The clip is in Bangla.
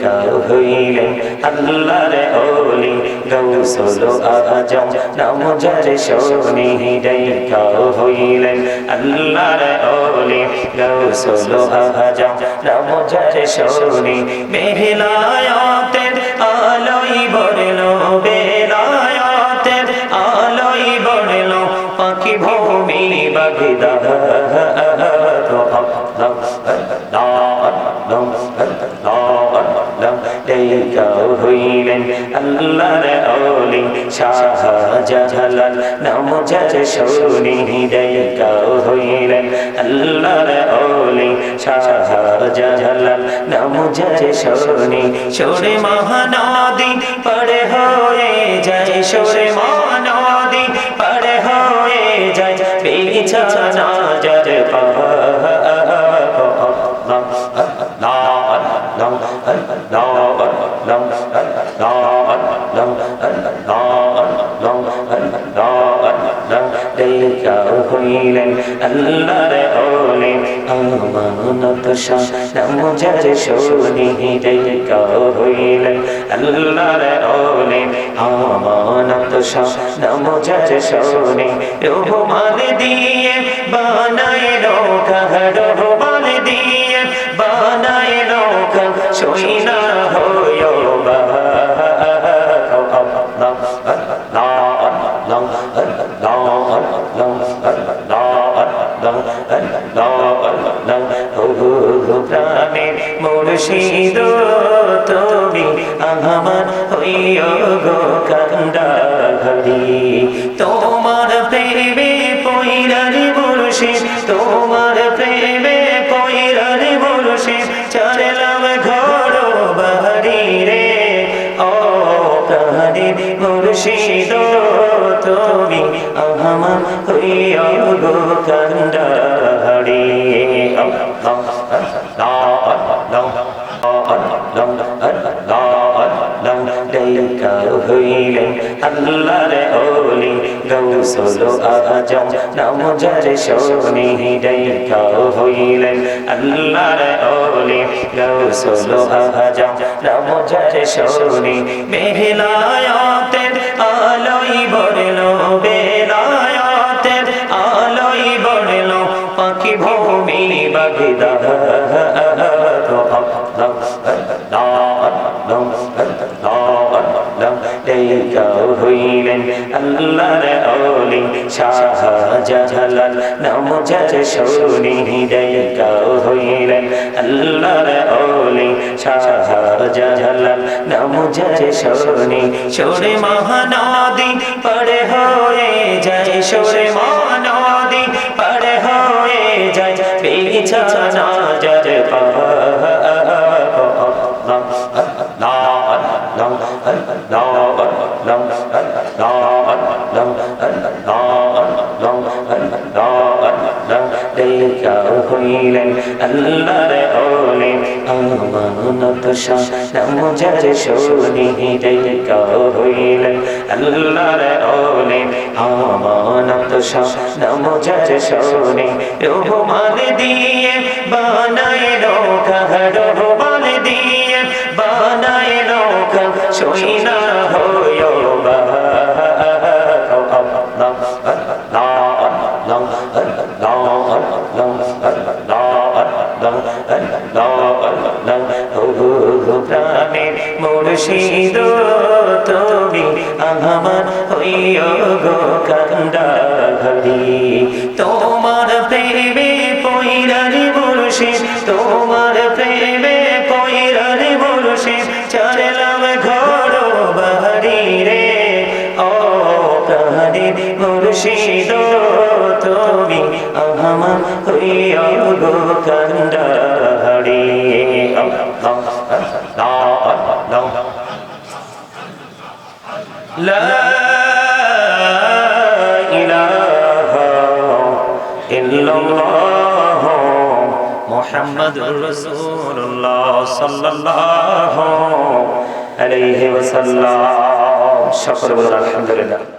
দেখা হইলেন আল্লাহর ওলি গৌসুল আজম নাম যার শোনে দেখা হইলেন আল্লাহর ওলি গৌসুল আজম নাম যার শোনে বেলায়েতের আলোয় ভরলো বেলায়েতের আলোয় ভরলো পাখি ভূমি বাগদা দেখা হইলেন আল্লাহর ওলি শাহজালাল নাম যার শোনে দেখা হইলেন আল্লাহর ওলি শাহজালাল নাম যার শোনে শোনে মহানদী পড়ে হয়ে যায় শোনে মহানদী পড়ে হয়ে যায় বিছানা যার দেখা হইলেন আল্লাহর ওলি আমানত শাহ নাম যার শোনে দেখা হইলেন আল্লাহর ওলি আমানত শাহ নাম যার শোনে রহমান দিয়ে বানায় নৌকা রহমান দিয়ে বানায় নৌকা সইনা হইও প্রাণের মুর্শিদ তুমি আমার হইও গো কান্ডারি তোমার প্রেমে পয়রারি মুর্শিদ তোমার প্রেমে পয়রারি মুর্শিদ চললাম ঘর বাড়ি রে ও প্রাণের মুর্শিদ তুমি আমার হইও গো কান্ডারি দেখা হইলেন আল্লাহর ওলি গৌসুল আজম নাম যার শোনে দেখা হইলেন আল্লাহর ওলি গৌসুল আজম নাম যার শোনে বেলায়েতের আলোয় ভরলো বেলায়েতের আলোয় ভরলো পাখি ভূমি বাগদা দেখা হইলেন আল্লাহর ওলি শাহজালাল নাম যার শোনে দেখা হইলেন আল্লাহর ওলি শাহজালাল নাম যার শোনে শোনে মহানদী পড়ে হয়ে যায় শোনে মহানদী পড়ে হয়ে যায় বিছানা যার দেখা হইলেন আল্লাহর ওলি আমানত শাহ নাম যার শোনে দেখা হইলেন আল্লাহর ওলি আমানত শাহ নাম যার শোনে রহমান দিয়ে বানায় নৌকা রহমান দিয়ে বানায় নৌকা সইনা হইও প্রাণের মুর্শিদ তুমি আমার হইও গো কান্ডারি তোমার প্রেমে পয়রারি মুর্শিদ তোমার প্রেমে পয়রারি মুর্শিদ চললাম ঘর বাড়ি রে ও প্রাণের মুর্শিদ তুমি আমার হইও গো কান্ডারি لا إله إلا الله محمد رسول الله صلى الله عليه وسلم شكر الحمد لله